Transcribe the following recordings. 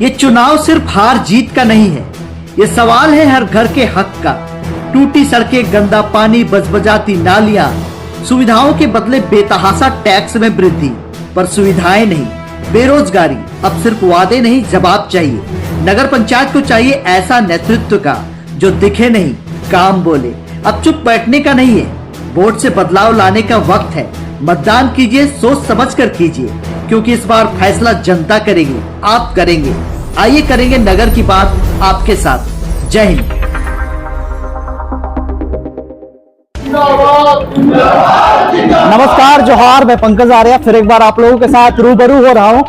ये चुनाव सिर्फ हार जीत का नहीं है, ये सवाल है हर घर के हक का। टूटी सड़कें, गंदा पानी, बजबजाती नालियां, सुविधाओं के बदले बेतहाशा टैक्स में वृद्धि, पर सुविधाएं नहीं, बेरोजगारी। अब सिर्फ वादे नहीं, जवाब चाहिए। नगर पंचायत को चाहिए ऐसा नेतृत्व का जो दिखे नहीं, काम बोले। अब चुप बैठने का नहीं है, वोट से बदलाव लाने का वक्त है। मतदान कीजिए, सोच समझ कर कीजिए, क्योंकि इस बार फैसला जनता करेगी, आप करेंगे। आइए करेंगे नगर की बात आपके साथ। जय हिंद। नमस्कार, जोहार। मैं पंकज आर्या फिर एक बार आप लोगों के साथ रूबरू हो रहा हूं।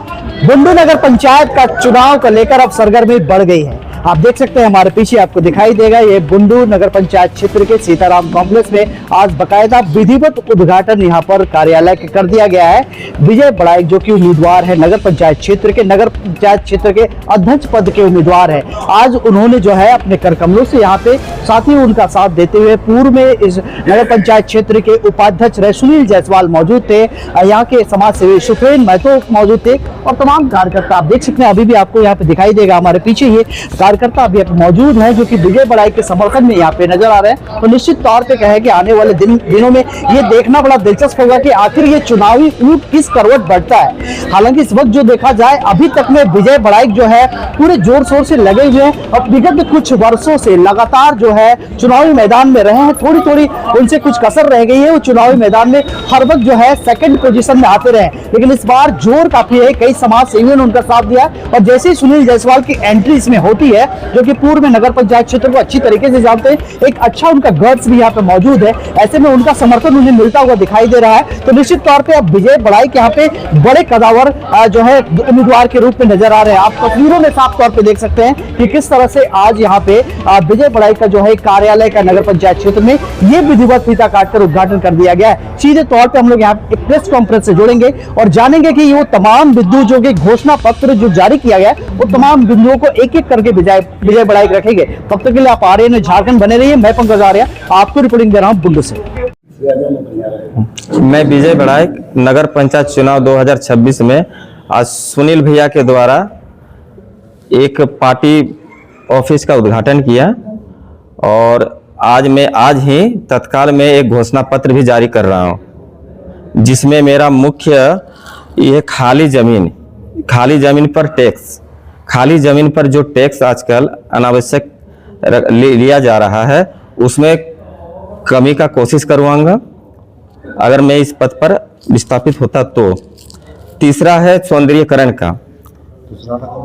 बुंडू नगर पंचायत का चुनाव को लेकर अब सरगर्मी बढ़ गई है। आप देख सकते हैं हमारे पीछे आपको दिखाई देगा, ये बुंडू नगर पंचायत क्षेत्र के सीताराम कॉम्प्लेक्स में आज बकायदा विधिवत उद्घाटन यहां पर कार्यालय के कर दिया गया है। विजय बड़ाइक जो कि उम्मीदवार है नगर पंचायत क्षेत्र के अध्यक्ष पद के उम्मीदवार है, आज उन्होंने जो है अपने करकमलों से यहाँ पे साथ ही उनका साथ देते हुए पूर्व में इस नगर पंचायत क्षेत्र के उपाध्यक्ष रहे सुनील जायसवाल मौजूद थे, यहाँ के समाज सेवी सुप्रेम महतो मौजूद थे और तमाम कार्यकर्ता आप देख सकते हैं। अभी भी आपको यहाँ पे दिखाई देगा हमारे पीछे ये कार्यकर्ता अभी मौजूद हैं जो कि विजय बड़ाइक के समर्थन में यहाँ पे नजर आ रहे हैं। तो निश्चित तौर पे कहे कि आने वाले दिनों में ये देखना बड़ा दिलचस्प होगा कि आखिर ये चुनावी ऊंट किस करवट बढ़ता है। हालांकि इस वक्त जो देखा जाए अभी तक में विजय बड़ाइक जो है पूरे जोर शोर से लगे हुए हैं और विगत कुछ वर्षों से लगातार जो है चुनावी मैदान में रहे हैं। थोड़ी थोड़ी उनसे कुछ कसर रह गई है, वो चुनावी मैदान में हर वक्त जो है सेकंड पोजीशन में आते रहे, लेकिन इस बार जोर काफी है। कई समाज सेवियों ने उनका साथ दिया और जैसे ही सुनील जायसवाल की एंट्री इसमें होती है, जो कि पूर्व में नगर पंचायत क्षेत्र को अच्छी तरीके से जानते हैं, एक अच्छा उनका गट्स भी यहाँ पे मौजूद है, ऐसे में उनका समर्थन उन्हें मिलता हुआ दिखाई दे रहा है। तो निश्चित तौर पे अब विजय बड़ाइक यहाँ पे बड़े कदावर जो है उम्मीदवार के रूप में नजर आ रहे हैं। आप तस्वीरों में साफ तौर पे देख सकते हैं कि किस तरह से आज यहाँ पे विजय बड़ाइक का जो है कार्यालय का नगर पंचायत क्षेत्र में ये विधिवत फीता काटकर उद्घाटन कर दिया गया है। सीधे तौर पे हम लोग यहाँ एक प्रेस कॉन्फ्रेंस से जोड़ेंगे और जानेंगे कि वो तमाम बिंदु जो कि घोषणा पत्र जो जारी किया गया वो तमाम बिंदुओं को एक एक करके विजय बड़ाइक रखेंगे। तब तक के लिए आप आर्यन में झारखंड बने रहिए। मैं पंकज आर्या आपको रिपोर्टिंग दे रहा हूँ बुंडू से। मैं विजय बड़ाइक नगर पंचायत चुनाव 2026 में आज सुनील भैया के द्वारा एक पार्टी ऑफिस का उद्घाटन किया और आज ही तत्काल में एक घोषणा पत्र भी जारी कर रहा हूं, जिसमें मेरा मुख्य ये खाली जमीन पर टैक्स, खाली जमीन पर जो टैक्स आजकल अनावश्यक लिया जा रहा है उसमें कमी का कोशिश करवाऊंगा अगर मैं इस पद पर विस्थापित होता तो। तीसरा है सौंदर्यीकरण का,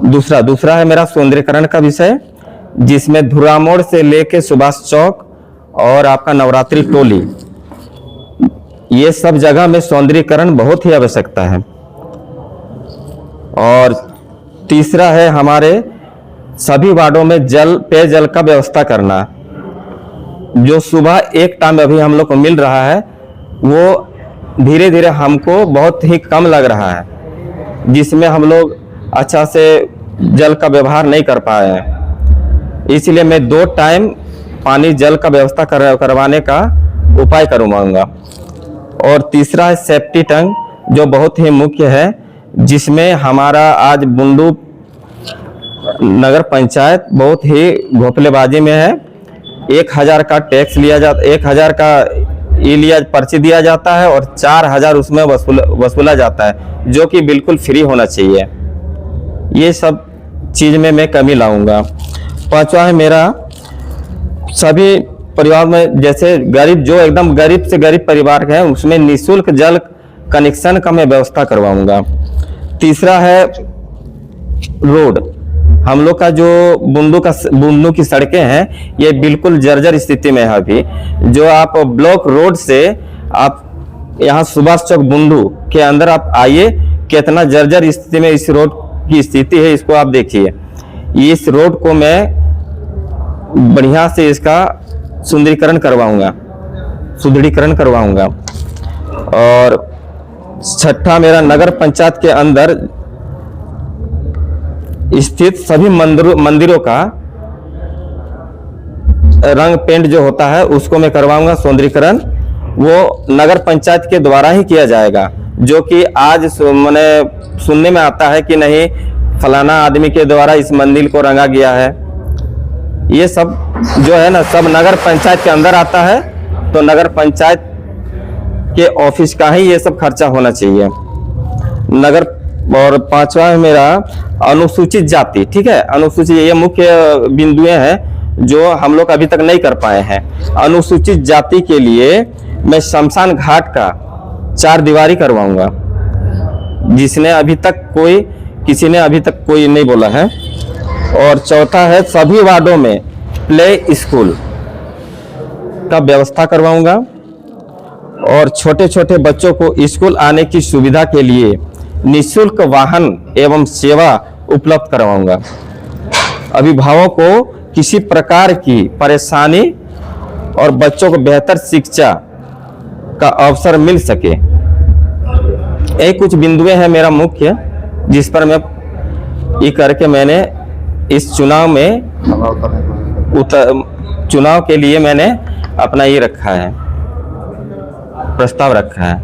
दूसरा है मेरा सौंदर्यीकरण का विषय, जिसमें धुरा मोड़ से लेके सुभाष चौक और आपका नवरात्रि टोली, ये सब जगह में सौंदर्यीकरण बहुत ही आवश्यकता है। और तीसरा है हमारे सभी वार्डों में पेयजल का व्यवस्था करना, जो सुबह एक टाइम अभी हम लोग को मिल रहा है वो धीरे धीरे हमको बहुत ही कम लग रहा है, जिसमें हम लोग अच्छा से जल का व्यवहार नहीं कर पाए हैं। इसलिए मैं 2 टाइम पानी जल का व्यवस्था करवाने का उपाय करूँगा। और तीसरा है सेफ्टी टैंक, जो बहुत ही मुख्य है, जिसमें हमारा आज बुंडू नगर पंचायत बहुत ही घोपलेबाजी में है। 1000 का टैक्स लिया जाता, 1000 का पर्ची दिया जाता है और 4000 उसमें वसूला जाता है, जो कि बिल्कुल फ्री होना चाहिए। ये सब चीज में मैं कमी लाऊंगा। 5वां है मेरा सभी परिवार में, जैसे गरीब जो एकदम गरीब से गरीब परिवार है उसमें निःशुल्क जल कनेक्शन का मैं व्यवस्था करवाऊंगा। तीसरा है रोड, हम लोग का जो बुंडू की सड़कें हैं ये बिल्कुल जर्जर स्थिति में है अभी। जो आप ब्लॉक रोड से आप यहाँ सुभाष चौक बुंडू के अंदर आप आइए, कितना जर्जर स्थिति में इस रोड की स्थिति है, इसको आप देखिए। इस रोड को मैं बढ़िया से इसका सुंदरीकरण करवाऊंगा। और छठा मेरा नगर पंचायत के अंदर स्थित सभी मंदिरों का रंग पेंट जो होता है उसको मैं करवाऊंगा सौंदर्यीकरण। वो नगर पंचायत के द्वारा ही किया जाएगा, जो कि आज मैंने सुनने में आता है कि नहीं फलाना आदमी के द्वारा इस मंदिर को रंगा गया है, ये सब जो है ना सब नगर पंचायत के अंदर आता है। तो नगर पंचायत के ऑफिस का ही ये सब खर्चा होना चाहिए। नगर और पांचवा है मेरा अनुसूचित जाति। ठीक है, अनुसूचित ये मुख्य बिंदुएं हैं जो हम लोग अभी तक नहीं कर पाए हैं। अनुसूचित जाति के लिए मैं शमशान घाट का 4 दीवारी करवाऊंगा, जिसने अभी तक किसी ने अभी तक कोई नहीं बोला है। और चौथा है सभी वार्डों में प्ले स्कूल का व्यवस्था करवाऊंगा और छोटे छोटे बच्चों को स्कूल आने की सुविधा के लिए निःशुल्क वाहन एवं सेवा उपलब्ध करवाऊंगा। अभिभावकों को किसी प्रकार की परेशानी और बच्चों को बेहतर शिक्षा का अवसर मिल सके। ये कुछ बिंदुएं हैं मेरा मुख्य, जिस पर मैं ये करके मैंने इस चुनाव के लिए मैंने अपना ये रखा है, प्रस्ताव रखा है।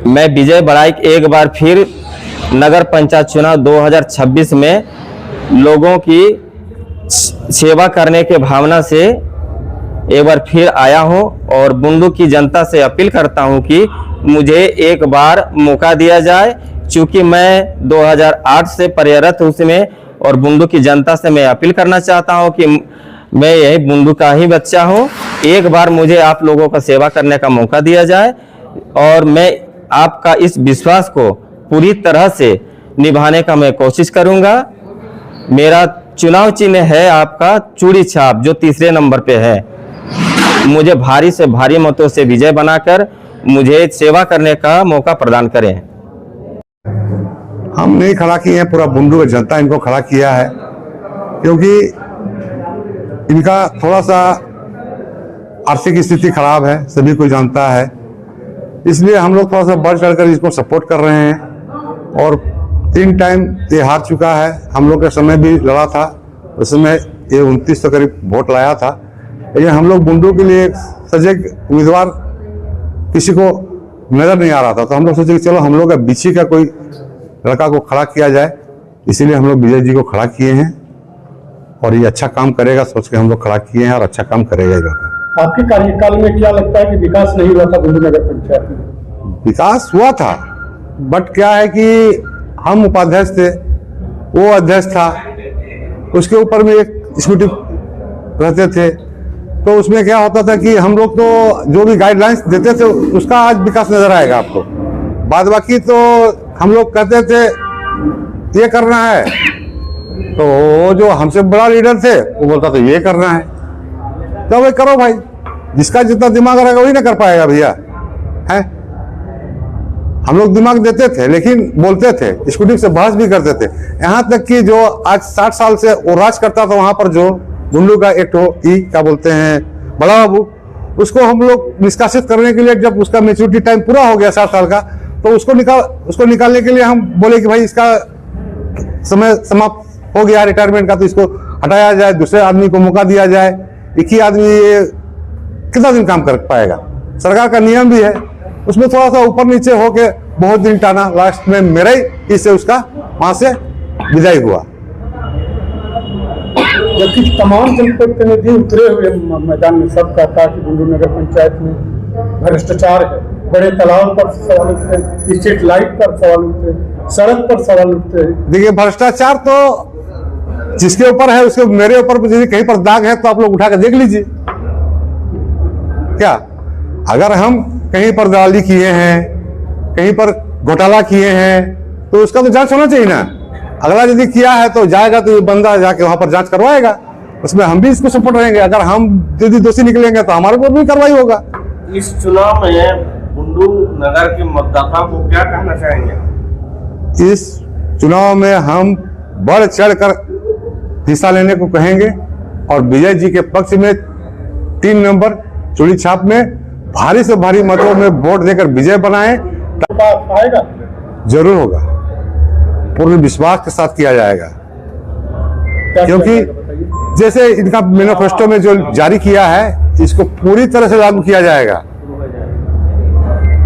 मैं विजय बड़ाइक एक बार फिर नगर पंचायत चुनाव 2026 में लोगों की सेवा करने के भावना से एक बार फिर आया हूं और बुंडू की जनता से अपील करता हूं कि मुझे एक बार मौका दिया जाए। चूंकि मैं 2008 से कार्यरत हूं उसमें, और बुंडू की जनता से मैं अपील करना चाहता हूं कि मैं यही बुंडू का ही बच्चा हूं। एक बार मुझे आप लोगों का सेवा करने का मौका दिया जाए और मैं आपका इस विश्वास को पूरी तरह से निभाने का मैं कोशिश करूंगा। मेरा चुनाव चिन्ह है आपका चूड़ी छाप, जो 3रे नंबर पे है। मुझे भारी से भारी मतों से विजय बनाकर मुझे सेवा करने का मौका प्रदान करें। हम नहीं खड़ा किए हैं, पूरा बुंडू की जनता इनको खड़ा किया है, क्योंकि इनका थोड़ा सा आर्थिक स्थिति खराब है, सभी कोई जानता है। इसलिए हम लोग थोड़ा सा बढ़ चढ़कर इसको सपोर्ट कर रहे हैं। और 3 टाइम ये हार चुका है। हम लोग के समय भी लड़ा था, उस समय ये 2900 करीब वोट लाया था। लेकिन हम लोग बुंडू के लिए सजग उम्मीदवार किसी को नजर नहीं आ रहा था, तो हम लोग सोचे कि चलो हम लोग का बीची का कोई लड़का को खड़ा किया जाए। इसीलिए हम लोग विजय जी को खड़ा किए हैं और ये अच्छा काम करेगा सोच के हम लोग खड़ा किए हैं, और अच्छा काम करेगा ये लड़का। आपके कार्यकाल में क्या लगता है कि विकास नहीं हुआ था बुंडू नगर पंचायत में? विकास हुआ था, बट क्या है कि हम उपाध्यक्ष थे, वो अध्यक्ष था, उसके ऊपर में एक एग्जीक्यूटिव रहते थे। तो उसमें क्या होता था कि हम लोग तो जो भी गाइडलाइंस देते थे उसका आज विकास नजर आएगा आपको। बाद बाकी तो हम लोग कहते थे ये करना है, तो वो जो हमसे बड़ा लीडर थे वो बोलता था ये करना है, तो भाई करो भाई, जिसका जितना दिमाग रहेगा वही ना कर पाएगा भैया। है हम लोग दिमाग देते थे लेकिन बोलते थे, एग्जीक्यूटिव से बहस भी करते थे। यहाँ तक कि जो आज 60 साल से वो राज करता था वहां पर, जो बुंडू का एक क्या बोलते हैं बड़ा बाबू, उसको हम लोग निष्कासित करने के लिए जब उसका मैच्योरिटी टाइम पूरा हो गया 60 साल का, तो उसको निकालने के लिए हम बोले कि भाई इसका समय समाप्त हो गया रिटायरमेंट का, तो इसको हटाया जाए, दूसरे आदमी को मौका दिया जाए। एक ही आदमी ये कितना दिन काम कर पाएगा? सरकार का नियम भी है, उसमें थोड़ा सा ऊपर नीचे होके बहुत दिन टाना, लास्ट में मेरा ही इससे उसका वहां से विदाई हुआ। जबकि तमाम जनप्रतिनिधि उतरे हुए मैदान में सब कहता है कि बुंडू नगर पंचायत में भ्रष्टाचार है, बड़े तालाब पर सवाल उठते हैं, स्ट्रीट लाइट पर सवाल उठते हैं, सड़क पर सवाल उठते हैं। देखिए भ्रष्टाचार तो जिसके ऊपर है उसके, मेरे ऊपर यदि कहीं पर दाग है तो आप लोग उठा कर देख लीजिए। क्या अगर हम कहीं पर दलाली किए हैं, कहीं पर घोटाला किए हैं, तो उसका तो जांच होना चाहिए ना। अगला यदि किया है तो जाएगा, तो ये बंदा जाके वहां पर जांच करवाएगा, उसमें हम भी इसको सपोर्ट रहेंगे। अगर हम यदि दोषी निकलेंगे तो हमारे ऊपर भी कार्रवाई होगा। इस चुनाव में बुंडू नगर के मतदाता को क्या कहना चाहेंगे? इस चुनाव में हम बढ़ चढ़ कर हिस्सा लेने को कहेंगे और विजय जी के पक्ष में 3 नंबर चूड़ी छाप में भारी से भारी मतों में वोट देकर विजय बनाएं। आएगा जरूर होगा, पूर्ण विश्वास के साथ किया जाएगा, क्योंकि जैसे इनका मैनिफेस्टो में जो जारी किया है इसको पूरी तरह से लागू किया जाएगा।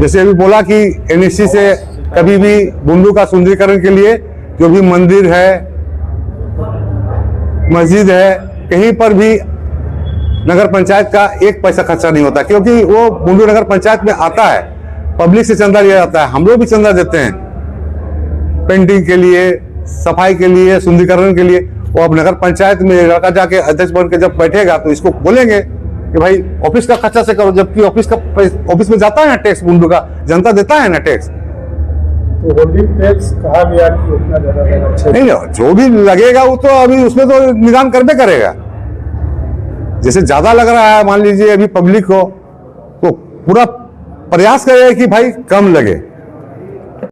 जैसे अभी बोला कि एनएससी से कभी भी बुंडू का सुंदरीकरण के लिए जो भी मंदिर है, मस्जिद है, कहीं पर भी नगर पंचायत का एक पैसा खर्चा नहीं होता, क्योंकि वो बुंडू नगर पंचायत में आता है, पब्लिक से चंदा लिया जाता है। हम लोग भी चंदा देते हैं पेंटिंग के लिए, सफाई के लिए, सुंदरीकरण के लिए। वो अब नगर पंचायत में लड़का जाके अध्यक्ष बन के जब बैठेगा तो इसको बोलेंगे कि भाई ऑफिस का खर्चा से करो, जबकि ऑफिस में जाता है ना टैक्स, बुंडू का जनता देता है ना टैक्स। तो होल्डिंग टैक्स कहा गया कि उतना ज्यादा नहीं, जो भी लगेगा वो तो अभी उसमें तो निदान करने करेगा। जैसे ज्यादा लग रहा है मान लीजिए अभी पब्लिक को, तो पूरा प्रयास करेगा कि भाई कम लगे।